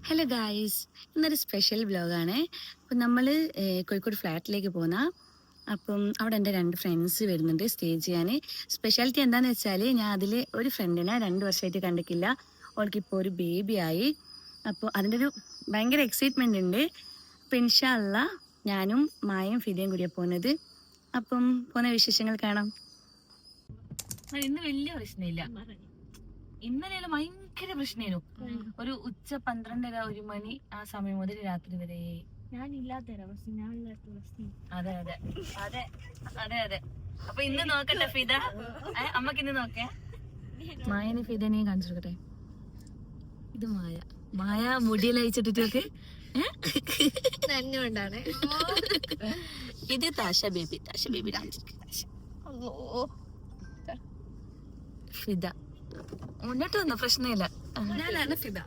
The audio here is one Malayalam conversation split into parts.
ഹലോ ഗായ്സ്, ഇന്നൊരു സ്പെഷ്യൽ വ്ലോഗാണ്. അപ്പം നമ്മൾ കോഴിക്കോട് ഫ്ലാറ്റിലേക്ക് പോകുന്ന. അപ്പം അവിടെ എൻ്റെ 2 ഫ്രണ്ട്സ് വരുന്നുണ്ട് സ്റ്റേ ചെയ്യാൻ. സ്പെഷ്യാലിറ്റി എന്താണെന്ന് വെച്ചാൽ, ഞാൻ അതിൽ ഒരു ഫ്രണ്ടിനെ 2 വർഷമായിട്ട് കണ്ടിട്ടില്ല. അവൾക്കിപ്പോൾ ഒരു ബേബി ആയി. അപ്പോൾ അതിൻ്റെ ഒരു ഭയങ്കര എക്സൈറ്റ്മെൻ്റ് ഉണ്ട്. അപ്പം ഇൻഷാ അള്ളാ ഞാനും മായയും ഫിദയും കൂടിയാണ് പോകുന്നത്. അപ്പം പോകുന്ന വിശേഷങ്ങൾ കാണാം. ഇന്ന് വലിയ പ്രശ്നമില്ല. ഇന്നലെ ഭയങ്കര പ്രശ്നമായിരുന്നു. ഒരു ഉച്ച 12:30-1 മണി ആ സമയം മുതൽ രാത്രി വരെ അതെ അതെ അതെ അതെ അതെ. അപ്പൊ ഇന്ന് നോക്കട്ടെ ഫിദ, അമ്മക്ക് ഇന്ന് നോക്കേ. മായനെ ഫിദനെ കാണിച്ചു കൊടുക്കട്ടെ. ഇത് മായ മുടിയിൽ അയച്ചിട്ടിട്ടൊക്കെ. ഇത് താശ ബേബി ഫിദ മുന്നോട്ട് വന്ന പ്രശ്നമില്ല. ഫിദ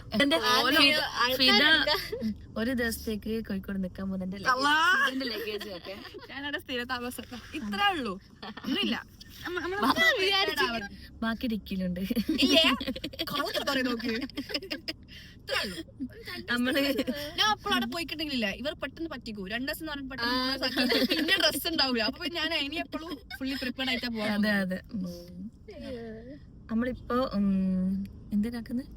ഒരു ദിവസത്തേക്ക് കോഴിക്കോട് നിക്കാൻ പോകുന്നുണ്ട്. ലഗേജ് ഒക്കെ ഞാനവിടെ സ്ഥിര താമസം. ഇത്രേ ഉള്ളൂ, ഒന്നുമില്ല. ബാക്കി ഡിക്കിലുണ്ട്. നമ്മള് ഞാൻ അപ്പോൾ അവിടെ പോയിക്കിട്ടില്ല. ഇവർ പെട്ടെന്ന് പറ്റിക്കൂ. 2 ദിവസം എന്ന് പറഞ്ഞാൽ പിന്നെ ഡ്രസ് ഉണ്ടാവില്ല. അപ്പൊ ഞാൻ ഇനി എപ്പോഴും ഫുള്ളി പ്രിപ്പയർഡ് ആയിട്ടാ പോവാ. അതെ അതെ. നമ്മളിപ്പോ എന്തിനാക്കുന്നത്?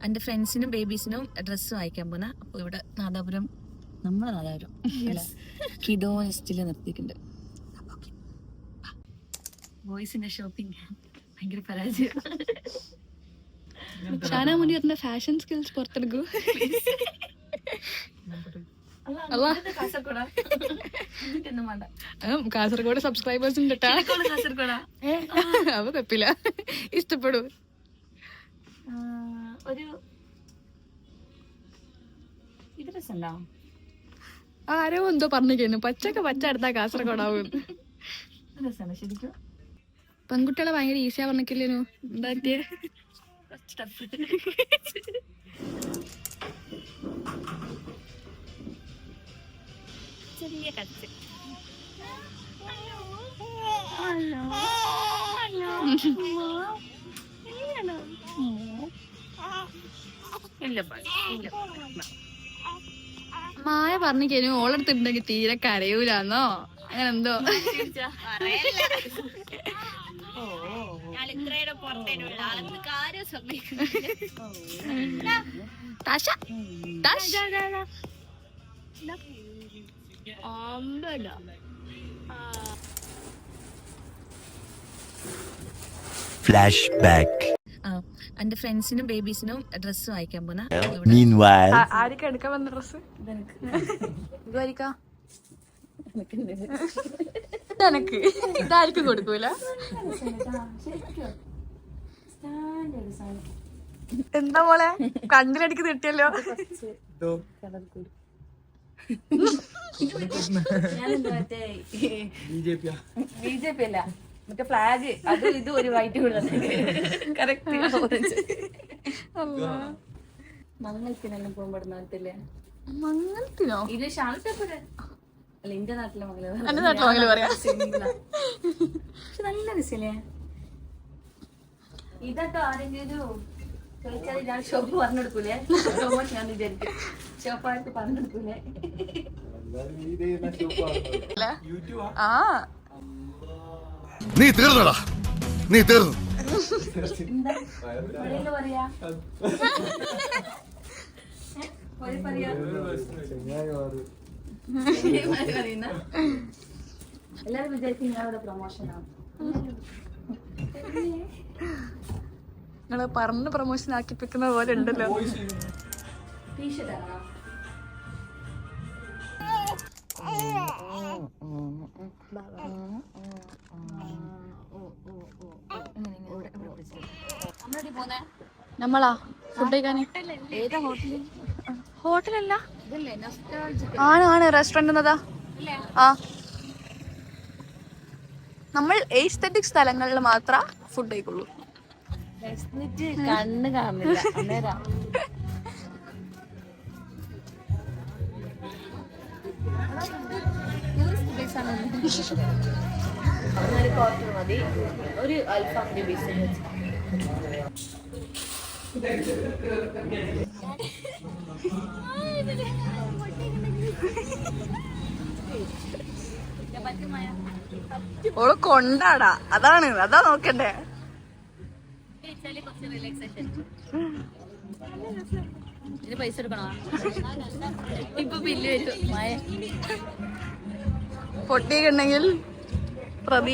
എന്റെ ഫ്രണ്ട്സിനും ബേബീസിനും ഡ്രസ്സ് വാങ്ങിക്കാൻ പോന്ന. അപ്പൊ ഇവിടെ നാദാപുരം, നമ്മളെ നാദാപുരം കിഡോ നെസ്റ്റില് നിർത്തിയിട്ടുണ്ട്. ബോയ്സിന്റെ ഷോപ്പിംഗ് ഭയങ്കര പരാജയം. ഷാന മുനിയറിന്റെ ഫാഷൻ സ്കിൽസ് പുറത്തെടുക്കൂ. കാസർഗോഡ് സബ്സ്ക്രൈബേഴ്സ് ഉണ്ട്. അവ കുഴപ്പമില്ല, ഇഷ്ടപ്പെടും. ഒരു ആരോ എന്തോ പറഞ്ഞിരിക്കുന്നു, പച്ച എടുത്താ കാസർഗോഡാവും. ശരിക്കും പെൺകുട്ടികളെ ഭയങ്കര ഈസിയാ പറഞ്ഞില്ലേനു. എന്താ ചെറിയ കച്ച്. മായ പറഞ്ഞിരിക്കുന്നു ഓളെടുത്തിട്ടുണ്ടെങ്കിൽ തീരെ കരയൂലെന്നോ അങ്ങനെ എന്തോ. ഫ്ലാഷ്ബാക്ക്. എന്റെ ഫ്രണ്ട്സിനും ബേബീസിനും ഡ്രസ്സ് വാങ്ങിക്കാൻ പോന്ന. ആരൊക്കെ എടുക്കാൻ വന്ന ഡ്രസ്? ഇതാർക്കും കൊടുക്കൂല. എന്താ മോളെ കണ്ണിലടിക്ക് കിട്ടിയല്ലോ. ബിജെപി അല്ല, മറ്റേ ഫ്ലാഗ്, അത് ഇത് ഒരു വൈറ്റ് കൂടെ കറക്റ്റ്. മങ്ങൾത്തിനെല്ലാം പോകുമ്പോഴത്തില്ലേ? മങ്ങൾത്തിനോ? ഇത് ഷാൾട്ടപ്പുര അല്ല, എന്റെ നാട്ടിലെ മംഗലം. എന്റെ നാട്ടിലെ മംഗലം പറയാ. പക്ഷെ നല്ല രസല്ലേ ഇതൊക്കെ. ആരെങ്കിലും ചോദിച്ചാൽ ഞാൻ ഷോപ്പ് പറഞ്ഞെടുക്കൂലേ? ഞാൻ വിചാരിക്കും ഷോപ്പായിട്ട് പറഞ്ഞെടുക്കൂലേ? നീ തീർന്നടാ, നീ തീർന്നു. പറയാ എല്ലാരും വിചാരിക്കും നിങ്ങളുടെ പ്രൊമോഷനാണ്. നിങ്ങള് പറഞ്ഞ് പ്രൊമോഷൻ ആക്കിപ്പിക്കുന്ന പോലെ ഉണ്ടല്ലോ. ടീഷർട്ടാണോ? നമ്മളാ ഫുഡ് കഴിക്കാന്? ഏതാ ഹോട്ടല്? ഹോട്ടലല്ല, ആണ് റെസ്റ്റോറന്റ് എന്നതാ. ആ, നമ്മൾ എസ്തെറ്റിക് സ്ഥലങ്ങളിൽ മാത്രം ഫുഡ് കഴിക്കുള്ളൂ. കണ്ണ് കാണില്ല അന്നേരം. ഒരു ക്വാർട്ടർ മതി, ഒരു അൽഫാമിന്റെ പീസ്. ഓള് കൊണ്ടാടാ, അതാ നോക്കണ്ടേ. പൈസ എടുക്കണോ? ഇപ്പൊ ബില്ല് വരും. മായ പൊട്ടിയൊക്കെ ഉണ്ടെങ്കിൽ പ്രതി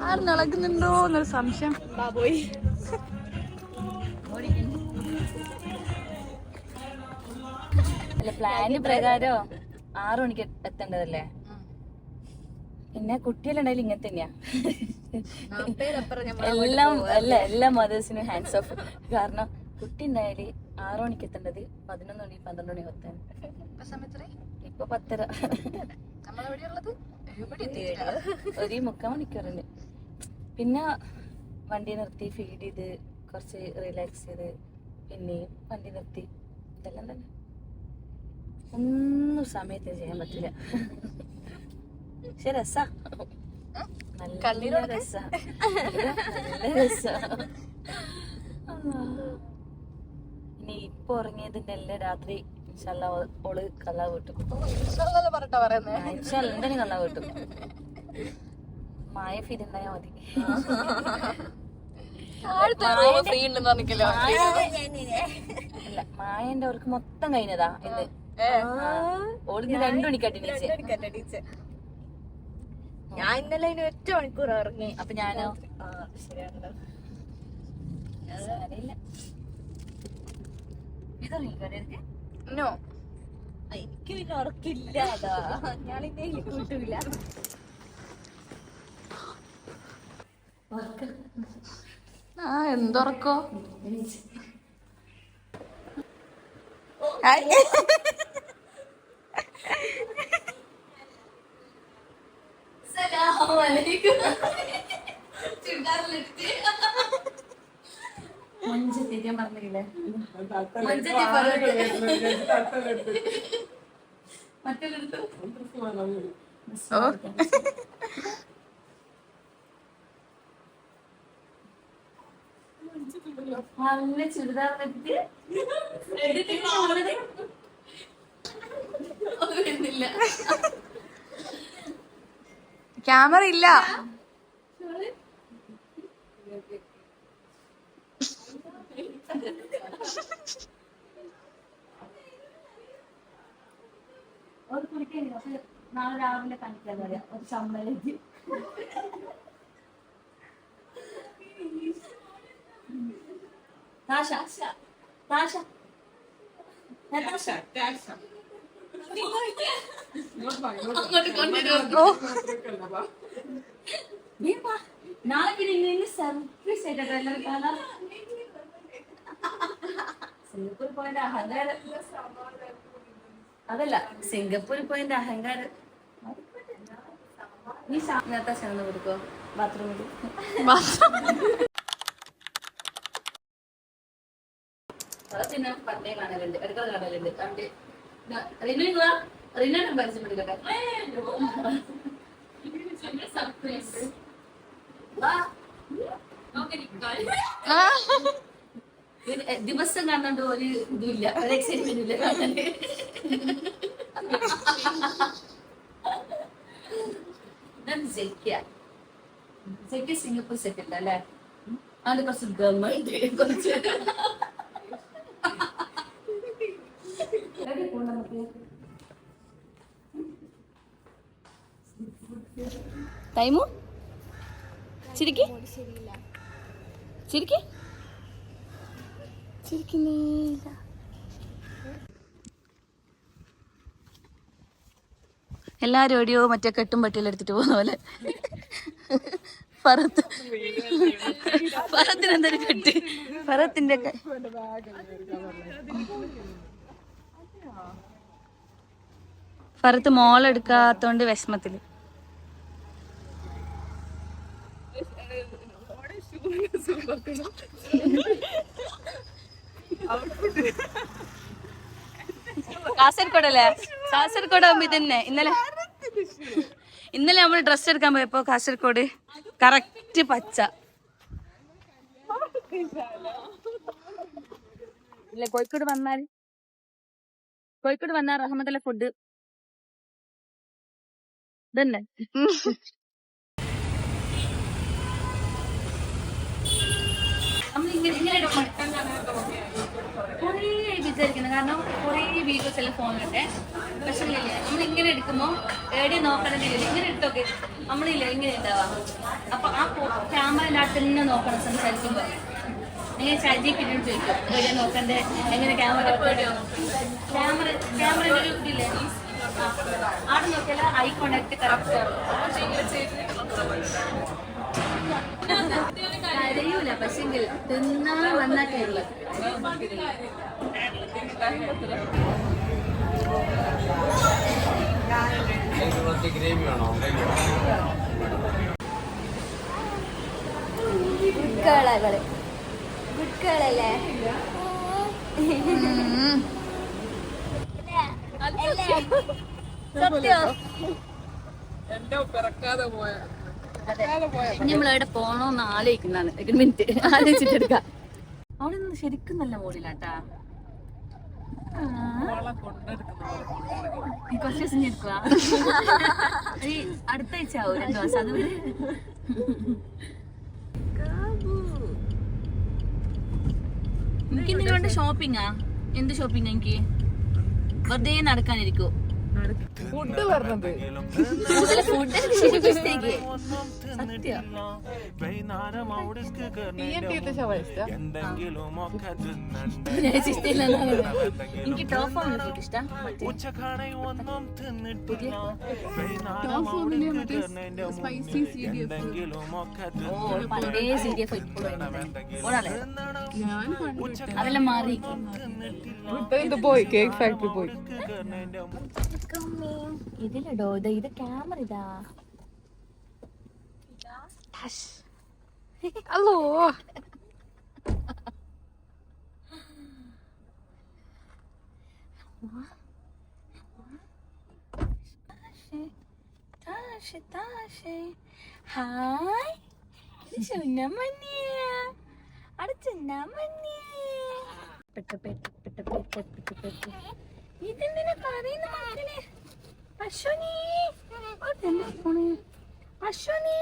ആർന്നിളകുന്നുണ്ടോ എന്നൊരു സംശയം. പോയി അല്ല, പ്ലാന് പ്രകാരം 6 മണിക്ക് എത്തേണ്ടതല്ലേ. പിന്നെ കുട്ടികളുണ്ടായാലും ഇങ്ങനെ തന്നെയാ. എല്ലാ മദേഴ്സിനും ഹാൻഡ്സ് ഓഫ്. കാരണം കുട്ടി ഉണ്ടായാല് 6 മണിക്ക് എത്തേണ്ടത് 11 മണി 12 മണി എത്താൻ. ഇപ്പൊ 10:30. ഒരു 3/4 മണിക്കൂറിന്. പിന്നെ വണ്ടി നിർത്തി ഫീഡ് ചെയ്ത് കുറച്ച് റിലാക്സ് ചെയ്ത് പിന്നെയും വണ്ടി നിർത്തി. ഇതെല്ലാം തന്നെ ഒന്നും സമയത്ത് ചെയ്യാൻ പറ്റില്ല. പക്ഷെ രസാ, നല്ല രസാ, നല്ല രസാ. ഇനി ഇപ്പൊ ഉറങ്ങിയതിന്റെ എല്ലാം രാത്രി ഇൻഷാല്ലാ ഓള് കള്ളാ കിട്ടും. എന്തെങ്കിലും കള്ളാ കിട്ടും. മായ ഫീഡ് ഉണ്ടായാ മതി. അല്ല, മായന്റെ അവർക്ക് മൊത്തം കഴിഞ്ഞതാ ഇന്ന്. ഓളിന്ന് 2 മണിക്കാട്ടി എണീച്ചേ. ഞാൻ ഇന്നലെ 1 മണിക്കൂർ ഇറങ്ങി. അപ്പൊ ഞാനോ അറിയില്ല. നോ, എനിക്ക് പിന്നെ ഉറക്കില്ല. അതാ ഞാനിന്നെ കൂട്ടില്ല. എന്തുറക്കോ. മഞ്ചെത്തിക്കാൻ പറഞ്ഞില്ലേ? മറ്റൊരിടത്ത് നല്ല ചുരിദാർ വരുന്നില്ല. ക്യാമറ ഇല്ല. നാളെ രാവിലെ കാണിക്കാൻ പറയാം. ഒരു ചമ്മലേക്ക് താശ താശ അങ്ങോട്ട് കൊണ്ടുവരുമോ? നാളെ പിന്നെ സർപ്രൈസ് ആയിട്ടോ എല്ലാവരും കാണാം. സിംഗപ്പൂർ പോയതിന്റെ അഹങ്കാരം. അതല്ല, സിംഗപ്പൂരിൽ പോയതിന്റെ അഹങ്കാരം. നീ നേരത്തെ ചെന്ന് കൊടുക്കോ ബാത്റൂമിൽ? പിന്നെ പണ്ടേ കാണലുണ്ട്, അടുക്കള കാണലുണ്ട്. റിനു പരിചയപ്പെടുക്കട്ടെ. സർപ്രൈസ് ദിവസം കാണാണ്ട് ഒരു ഇതുമില്ല, ഒരു എക്സൈറ്റ്മെന്റ് ഇല്ല കാണാന്. സിംഗപ്പൂർ സെറ്റ് അല്ലേ? അത് കുറച്ച് ഗവൺമെന്റ് കുറച്ച് ടൈമു ചിരിക്കി ചിരിക്കി ചിരിക്കുന്നില്ല. എല്ലാരും ഓടിയോ മറ്റേ കെട്ടും പട്ടിയെല്ലാം എടുത്തിട്ട് പോകുന്ന പോലെ. ഫറത്തിന് എന്തൊരു കെട്ട്. ഫറത്തിന്റെ ഫറത്ത് മോളെടുക്കാത്തോണ്ട് വിഷമത്തില്. കാസർഗോഡല്ലേ? കാസർഗോഡ് ആവുമ്പോ ഇതന്നെ. ഇന്നലെ നമ്മൾ ഡ്രസ് എടുക്കാൻ പോയപ്പോ കാസർഗോഡ് കറക്റ്റ് പച്ച. ഇല്ല കോഴിക്കോട് വന്നാൽ റഹ്മത്തുള്ള ഫുഡ് ഇതന്നെ. നമ്മളിങ്ങനെ കുറേ വിചാരിക്കണം, കാരണം കുറേ വീഡിയോസ് എല്ലാം ഫോണിലുണ്ട്. പക്ഷേ നമ്മളിങ്ങനെ എടുക്കുമ്പോൾ എവിടെ നോക്കണമെന്നില്ല, ഇങ്ങനെ എടുത്തൊക്കെ നമ്മളില്ല ഇങ്ങനെ ഉണ്ടാവാം. അപ്പൊ ആ ക്യാമറയുടെ അടുത്ത് തന്നെ നോക്കണം സംസാരിക്കുമ്പോൾ. ഇങ്ങനെ ചാറ്റിക്കിട്ട് ചോദിക്കും എവിടെ നോക്കണ്ടേ, എങ്ങനെ ക്യാമറ ഒരു ഇതില്ലേ, അവിടെ നോക്കിയാൽ ഐ കോണ്ടാക്ട് കറക്റ്റ് കരയൂല. പക്ഷെങ്കിൽ തിന്നാൻ വന്നാ കരയില്ല. ഗുഡ്കളല്ലേ സത്യോ? നമ്മളെവിടെ പോണോന്ന് ആലോചിക്കുന്നതാണ്. ഒരു മിനിറ്റ് ആലോചിച്ചിട്ടെടുക്കാം. അവിടെ നിന്ന് ശരിക്കും നല്ല മോളിലാട്ടാ. കുറച്ച് ദിവസം എടുക്കുക. അടുത്ത ആഴ്ച ആവും 2 മാസം. അതുവരെ എനിക്ക് നിങ്ങളുടെ ഷോപ്പിംഗാ. എന്ത് ഷോപ്പിംഗ്? എനിക്ക് വെറുതെ നടക്കാനിരിക്കൂ. ഫുഡ് പറഞ്ഞത് എനിക്ക് ടോപ്പ് ഇഷ്ടം. അതെല്ലാം മാറി. പോയി കേക്ക് ഫാക്ടറി പോയി. ഇതിലടോ ഇത് ക്യാമറ ഇതാ. ഹലോ ഹായ് ഇതെന്തിനാ പറയുന്ന മക്കളെ? അശ്വനി അശ്വനി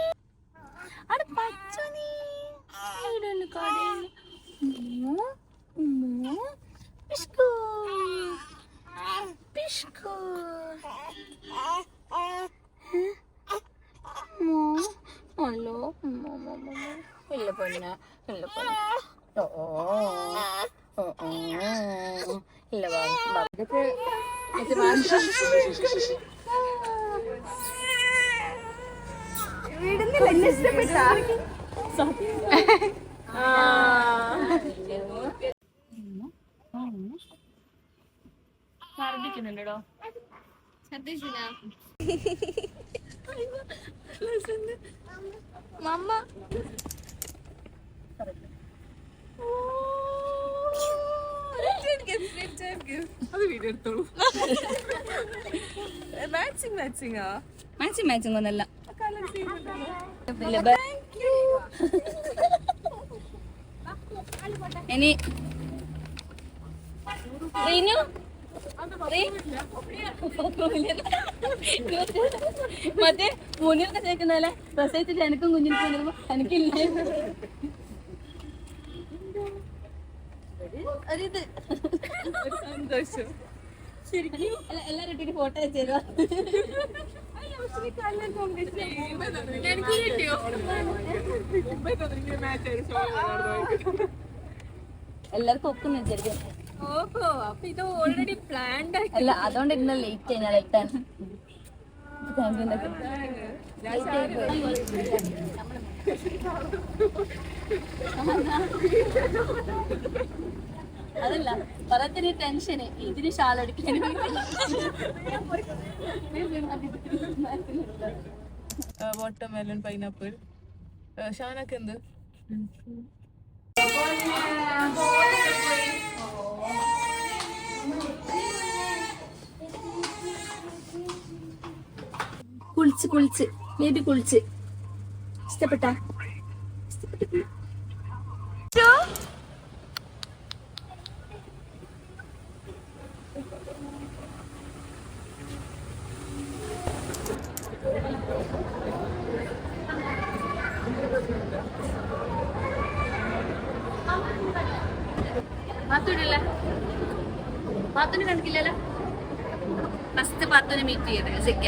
അവിടെ പച്ചനി പിഷ്കു പിഷ്കു ഹലോ ഇല്ല പൊന്ന ഇല്ല പൊന്ന. ഇല്ല ഇതൊക്കെ ഛർദിക്കുന്നുണ്ടോ? മമ്മ അത് വീഡിയോ എടുത്തോളൂ. മാച്ചിങ് ഒന്നല്ല. ഇനി റീനു മറ്റേ മുന്നിലൊക്കെ ചേക്കുന്നല്ലേ പ്രസവിച്ചിട്ട് എനിക്കും കുഞ്ഞിനും കൊണ്ടുവരുമ്പോ എനിക്കില്ല ഒരിത് സന്തോഷം. ശരിക്കും എല്ലാരും ഇട്ടിട്ട് ഫോട്ടോ അയച്ചു തരുവാ. എനിക്ക് കിട്ടിയോ? എല്ലാവർക്കും ഒക്കുന്നു വിചാരിക്കും. ഓഹോ, അപ്പൊ ഇത് ഓൾറെഡി പ്ലാൻഡ് ആയി. അല്ല അതുകൊണ്ട് ഇന്ന ലേറ്റ് ആയി ഞാൻ എത്താൻ. അതല്ല പറത്തിന് ടെൻഷന് ഇതിന് ഷാളടിക്കാൻ. Watermelon, pineapple. ഷാനക്ക് എന്ത്? കുളിച്ച് ബേബി കുളിച്ച് ഇഷ്ടപ്പെട്ട പാത്തുവിനല്ലേ പാത്തുവിനെ കണ്ടില്ലല്ലോ ഫസ്റ്റ് പാത്തുവിനെ മീറ്റ് ചെയ്യണേ സെക്ക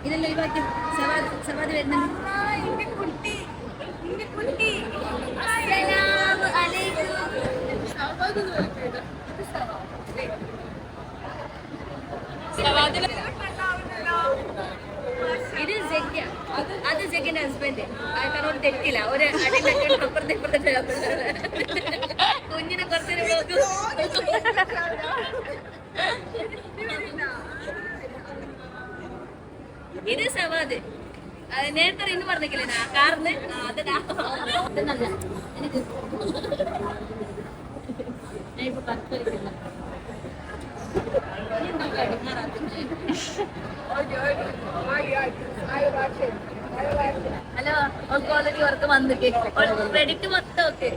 ഇതല്ലേ ഈ ബാക്കി സവാദ് വരുന്നുണ്ട് ഇത് ജഗ്ഗ അത് ജഗ്ഗിന്റെ ഹസ്ബൻഡ് കാരണം തെറ്റില്ല ഒരു അടിയിലൊക്കെ അപ്പുറത്തെ കുഞ്ഞിനെ കുറച്ചൊരു ഇത് സവാദ് നേരത്തെ ഇന്ന് പറഞ്ഞില്ലേ കാറിന് എനിക്ക് ഞാൻ ഇപ്പൊ കത്തരിക്കില്ല ഹലോ ഓൾക്ക് ഓൾറെഡി ഉറക്കം വന്നിട്ട് ക്രെഡിറ്റ് മൊത്തം ഓക്കെ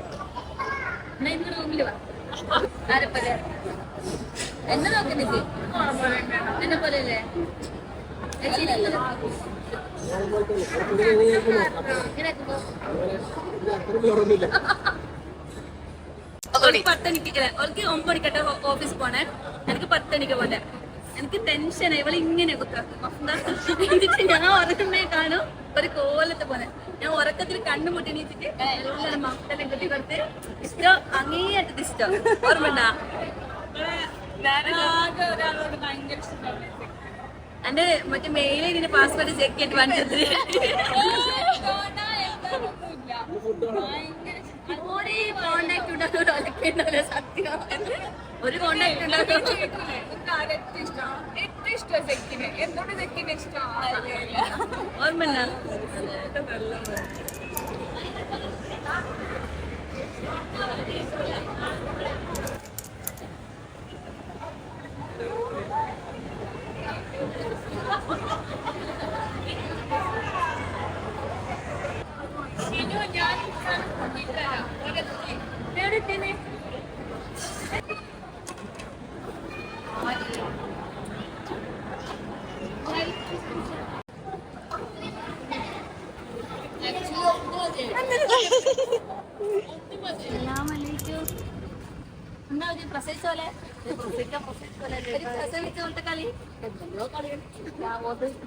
എന്നാ ഇന്ന് റൂമിൽ വാ ആരെപ്പോലെ എന്നെ നോക്കുന്നില്ലേ എന്നെ പോലെ അല്ലേ പത്തണിക്ക് അവൾക്ക് 9 മണിക്കട്ടെ ഓഫീസ് പോണേ എനിക്ക് 10 മണിക്ക് പോലെ എനിക്ക് ടെൻഷൻ ഇവള് ഇങ്ങനെ കുത്തിട്ട് ഞാൻ ഉറക്കമേ കാണും ഒരു കോലത്തെ പോലെ ഞാൻ ഉറക്കത്തിൽ കണ്ണുമുട്ടി നീച്ചിട്ട് എല്ലാവരും മക്കളെ കുട്ടി കൊടുത്ത് ഇഷ്ടം അങ്ങേയറ്റത്ത് ഇഷ്ടം ഓർമ്മണ്ടാ എന്റെ മറ്റേ മെയിൽ ഇതിന്റെ പാസ്വേഡ് ചെക്ക് ചെയ്തിട്ട് വന്നിട്ട് കോണ്ടാക്ട് ഉണ്ടാകും സത്യം ഒരു കോണ്ടാക്ട് ഉണ്ടാകും ഓർമ്മ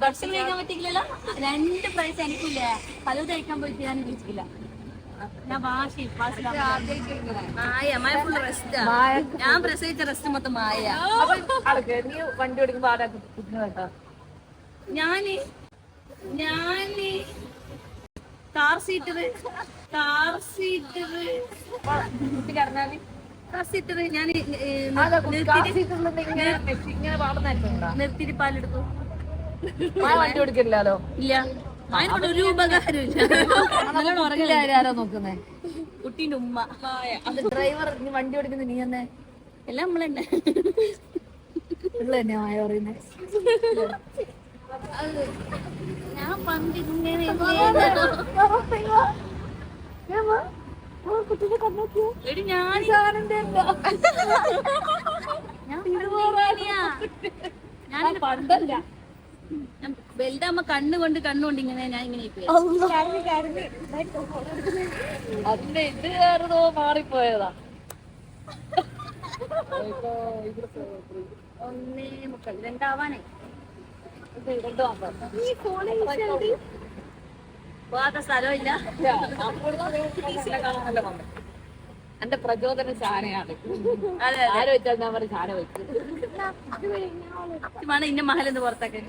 ഭക്ഷണം കഴിക്കാൻ പറ്റില്ലല്ലോ 2 പ്രൈസ് എനിക്കില്ലേ പലത് കഴിക്കാൻ പോയിട്ട് ഞാൻ വിളിച്ചില്ല ഞാൻ മായ ഫുൾ റെസ്റ്റാ ഞാൻ പ്രസവിച്ച റെസ്റ്റ് മൊത്തം മായ വണ്ടി ഓടിക്കുമ്പോ ആരാ കേട്ടോ ഞാന് കാർ സീറ്റർ ഞാൻ നിർത്തിയിട്ട് പാലെടുത്തു വണ്ടി ഓടിക്കില്ലല്ലോ ഇല്ല അതിനോട് ഒരു ഉപകാരം ഇല്ല ആരാ നോക്കുന്നേ കുട്ടീന്റെ ഉമ്മ ഡ്രൈവർ വണ്ടി ഓടിക്കുന്ന നീ തന്നെ എല്ലാം നമ്മളെന്നെ തന്നെ മായ പറയുന്നേ ഞാൻ പണ്ടിങ്ങനെ എടി ഞാൻ പണ്ടല്ല വലുതാകുമ്പോ കണ്ണുകൊണ്ട് ഇങ്ങനെ ഞാൻ ഇങ്ങനെ അതിന്റെ ഇത് വേറെതോ മാറിപ്പോയതാ 1:30 2 പോവാത്ത സ്ഥലമില്ല എന്റെ പ്രചോദന ശാനയാണ് അതെ ആര് വെച്ചാൽ ഞാൻ പറഞ്ഞ ശാന വെച്ചു ഇന്ന മഹലെന്ന് പുറത്താക്കാൻ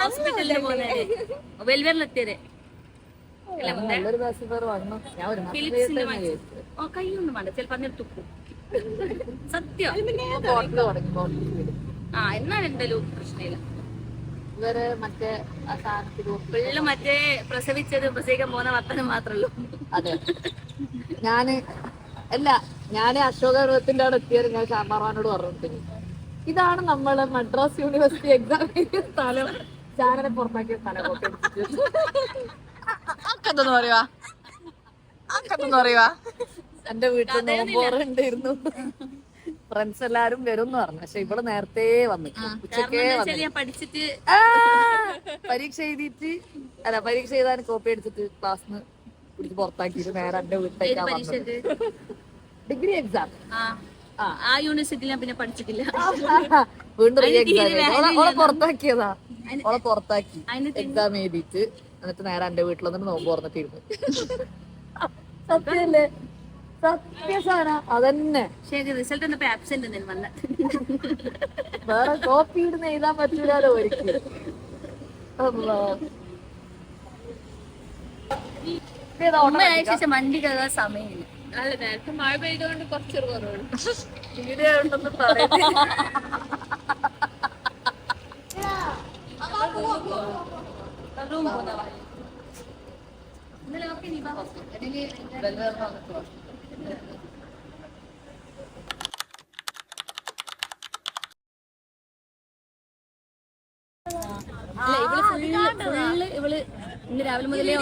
ഹോസ്പിറ്റലിൽ പോകുന്നേ വെൽവേറിലെത്തിയതേ നല്ലൊരു ബസ് വന്നു ഞാൻ ഒരു ഫിലിപ്സിന്റെ കയ്യൊന്നും വേണ്ട ചിലപ്പോ അങ്ങനെ തുപ്പും സത്യം ആ എന്നാലും എന്തായാലും പ്രശ്നമില്ല ഇവര് മറ്റേ പിള്ളേ മറ്റേ പ്രസവിക്കാൻ പോകുന്ന വർത്തനം മാത്രമല്ലോ അതെ ഞാന് അശോകത്തിന്റെ അവിടെ എത്തിയത് ഞാൻ ഷാമാറാനോട് പറഞ്ഞിട്ടുണ്ട് ഇതാണ് നമ്മള് മദ്രാസ് യൂണിവേഴ്സിറ്റി എക്സാം എഴുതിയ സ്ഥലം ചാനനെ പുറത്താക്കിയ സ്ഥലം പറയുവാ എന്റെ വീട്ടിൽ നോമ്പോറുണ്ടായിരുന്നു ഫ്രണ്ട്സ് എല്ലാരും വരും എന്ന് പറഞ്ഞു. പക്ഷെ ഇവള് നേരത്തെ വന്നു, ഉച്ചക്കേ വന്നു. ഞാൻ പഠിച്ചിട്ട് പരീക്ഷ എഴുതിയിട്ട് പരീക്ഷ എഴുതാൻ കോപ്പി എടുത്തിട്ട് ക്ലാസ്സിന് പിടിച്ച് പുറത്താക്കിയിട്ട് നേരെ എന്റെ വീട്ടിലേക്കാ വന്നത്. ഡിഗ്രി എക്സാം ആ യൂണിവേഴ്സിറ്റിയിൽ ഞാൻ പിന്നെ പഠിച്ചിട്ടില്ല. വീണ്ടും റീ എക്സാം ഓളെ പുറത്താക്കിയതാ. ഓളെ പുറത്താക്കി എക്സാം എഴുതിയിട്ട് എന്നിട്ട് നേരെ എന്റെ വീട്ടിൽ വന്നിട്ട് നോമ്പ് തുറന്നിട്ടിരുന്നു. സത്യല്ലേ, സത്യസാന അതന്നെ. ശരി, റിസൾട്ട് വന്നപ്പോ ആബ്സെന്റ് വന്ന വേറെ കോപ്പി ഇടുന്ന എഴുതാൻ പറ്റൂലോ ഒരിക്കലും. ശേഷം വണ്ടി കയറാൻ സമയമില്ല. അല്ല, നേരത്തെ മഴ പെയ്തുകൊണ്ട് കുറച്ചൊരു കുറവുണ്ട്. വീഡിയോ ഉണ്ടെന്ന് പറയുന്നത്. ഇവള് ഇന്ന് രാവിലെ മുതലേ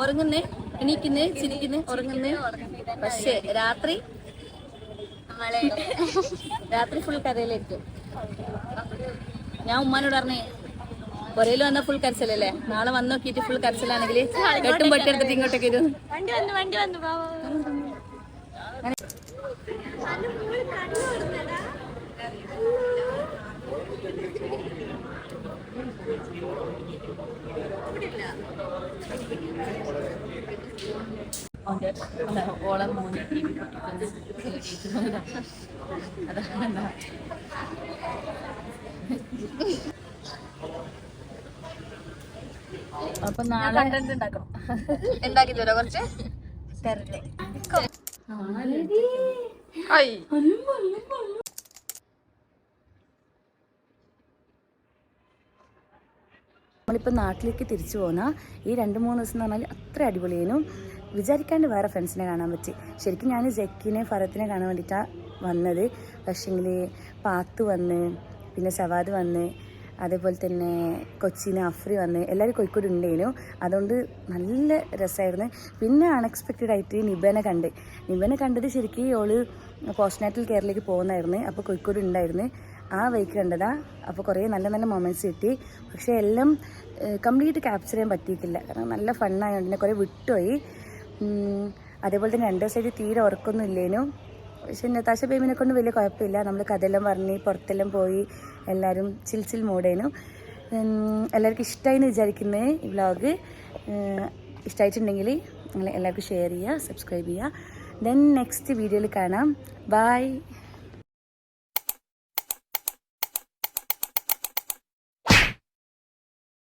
ഉറങ്ങുന്നേ, എണീക്കുന്നേ, ചിരിക്കുന്നേ, ഉറങ്ങുന്നേ. പക്ഷേ രാത്രി ഫുൾ കരയിലായിരിക്കും. ഞാൻ ഉമ്മാനോട് പറഞ്ഞേ, പുറയിൽ വന്ന ഫുൾ കരച്ചിലല്ലേ, നാളെ വന്ന് നോക്കിയിട്ട് ഫുൾ കരച്ചിലാണെങ്കിൽ കെട്ടും പെട്ടെടുത്തിട്ട് ഇങ്ങോട്ടൊക്കെ ഇത് വണ്ടി വന്നു. ഓളം മൂന്ന് അപ്പൊ നാളെ കണ്ടന്റ് ഉണ്ടാക്കണം. ഉണ്ടാക്കി തരോ കുറച്ച്? തരട്ടെ. നമ്മളിപ്പോൾ നാട്ടിലേക്ക് തിരിച്ചു പോകുന്ന ഈ 2-3 ദിവസം എന്ന് പറഞ്ഞാൽ അത്ര അടിപൊളിയേനും. വിചാരിക്കാണ്ട് വേറെ ഫ്രണ്ട്സിനെ കാണാൻ പറ്റി. ശരിക്കും ഞാൻ ജക്കിനെ ഫറത്തിനെ കാണാൻ വേണ്ടിയിട്ടാണ് വന്നത്. പക്ഷേങ്കിൽ പാത്ത് വന്ന്, പിന്നെ സവാദ് വന്ന്, അതേപോലെ തന്നെ കൊച്ചിന് അഫ്രി വന്ന്, എല്ലാവരും കോഴിക്കോട് ഉണ്ടേനു. അതുകൊണ്ട് നല്ല രസമായിരുന്നു. പിന്നെ അൺഎക്സ്പെക്റ്റഡ് ആയിട്ട് നിബനെ കണ്ടത് ശരിക്കും ഓള് പോസ്റ്റ്നാറ്റൽ കെയറിലേക്ക് പോകുന്നായിരുന്നു. അപ്പോൾ കോഴിക്കോട് ഉണ്ടായിരുന്നു, ആ വഴിക്ക് കണ്ടതാ. അപ്പോൾ കുറേ നല്ല നല്ല മൊമെൻറ്റ്സ് കിട്ടി. പക്ഷേ എല്ലാം കംപ്ലീറ്റ് ക്യാപ്ചർ ചെയ്യാൻ പറ്റിയിട്ടില്ല, കാരണം നല്ല ഫണ്ണായതുകൊണ്ട് തന്നെ കുറേ വിട്ടുപോയി. അതേപോലെ തന്നെ 2 ദിവസമായിട്ട് തീരെ ഉറക്കൊന്നും ഇല്ലേനു. പക്ഷെ നതാശ ബേബിനെ കൊണ്ട് വലിയ കുഴപ്പമില്ല. നമ്മൾ കഥയെല്ലാം പറഞ്ഞ് പുറത്തെല്ലാം പോയി എല്ലാവരും ചിൽ മൂടേനു. എല്ലാവർക്കും ഇഷ്ടമായി എന്ന് വിചാരിക്കുന്നത് ഈ വ്ളോഗ്. ഇഷ്ടമായിട്ടുണ്ടെങ്കിൽ നിങ്ങൾ എല്ലാവർക്കും ഷെയർ ചെയ്യുക, സബ്സ്ക്രൈബ് ചെയ്യുക. ദെൻ നെക്സ്റ്റ് വീഡിയോയിൽ കാണാം. ബൈ.